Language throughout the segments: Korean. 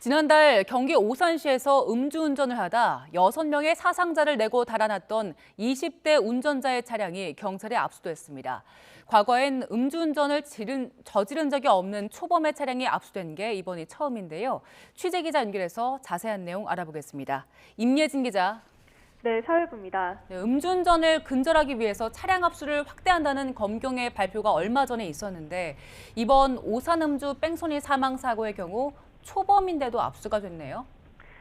지난달 경기 오산시에서 음주운전을 하다 6명의 사상자를 내고 달아났던 20대 운전자의 차량이 경찰에 압수됐습니다. 과거엔 음주운전을 저지른 적이 없는 초범의 차량이 압수된 게 이번이 처음인데요. 취재기자 연결해서 자세한 내용 알아보겠습니다. 임예진 기자. 네, 사회부입니다. 네, 음주운전을 근절하기 위해서 차량 압수를 확대한다는 검경의 발표가 얼마 전에 있었는데 이번 오산 음주 뺑소니 사망 사고의 경우 초범인데도 압수가 됐네요.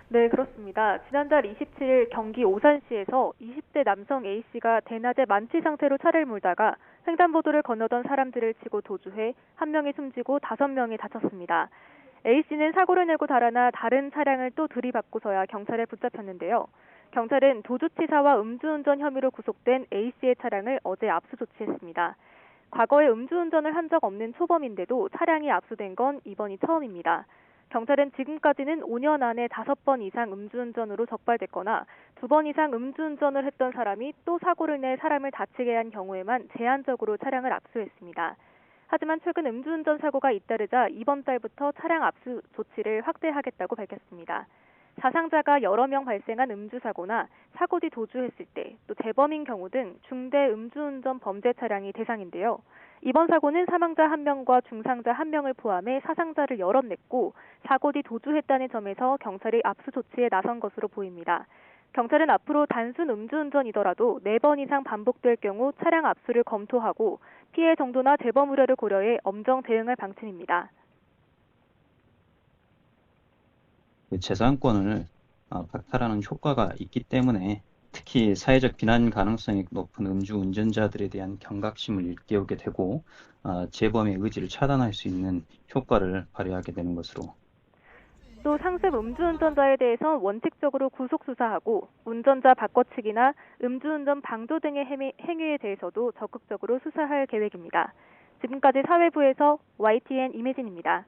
네, 그렇습니다. 지난달 27일 경기 오산시에서 20대 남성 A씨가 대낮에 만취 상태로 차를 몰다가 횡단보도를 건너던 사람들을 치고 도주해 1명이 숨지고 5명이 다쳤습니다. A씨는 사고를 내고 달아나 다른 차량을 또 들이받고서야 경찰에 붙잡혔는데요. 경찰은 도주치사와 음주운전 혐의로 구속된 A씨의 차량을 어제 압수 조치했습니다. 과거에 음주운전을 한 적 없는 초범인데도 차량이 압수된 건 이번이 처음입니다. 경찰은 지금까지는 5년 안에 5번 이상 음주운전으로 적발됐거나 2번 이상 음주운전을 했던 사람이 또 사고를 내 사람을 다치게 한 경우에만 제한적으로 차량을 압수했습니다. 하지만 최근 음주운전 사고가 잇따르자 이번 달부터 차량 압수 조치를 확대하겠다고 밝혔습니다. 사상자가 여러 명 발생한 음주사고나 사고 뒤 도주했을 때, 또 재범인 경우 등 중대 음주운전 범죄 차량이 대상인데요. 이번 사고는 사망자 1명과 중상자 1명을 포함해 사상자를 여럿 냈고 사고 뒤 도주했다는 점에서 경찰이 압수 조치에 나선 것으로 보입니다. 경찰은 앞으로 단순 음주운전이더라도 4번 이상 반복될 경우 차량 압수를 검토하고 피해 정도나 재범 우려를 고려해 엄정 대응할 방침입니다. 재산권을 박탈하는 효과가 있기 때문에 특히 사회적 비난 가능성이 높은 음주운전자들에 대한 경각심을 일깨우게 되고 재범의 의지를 차단할 수 있는 효과를 발휘하게 되는 것으로. 또 상습 음주운전자에 대해서 원칙적으로 구속수사하고 운전자 바꿔치기나 음주운전 방조 등의 행위에 대해서도 적극적으로 수사할 계획입니다. 지금까지 사회부에서 YTN 임혜진입니다.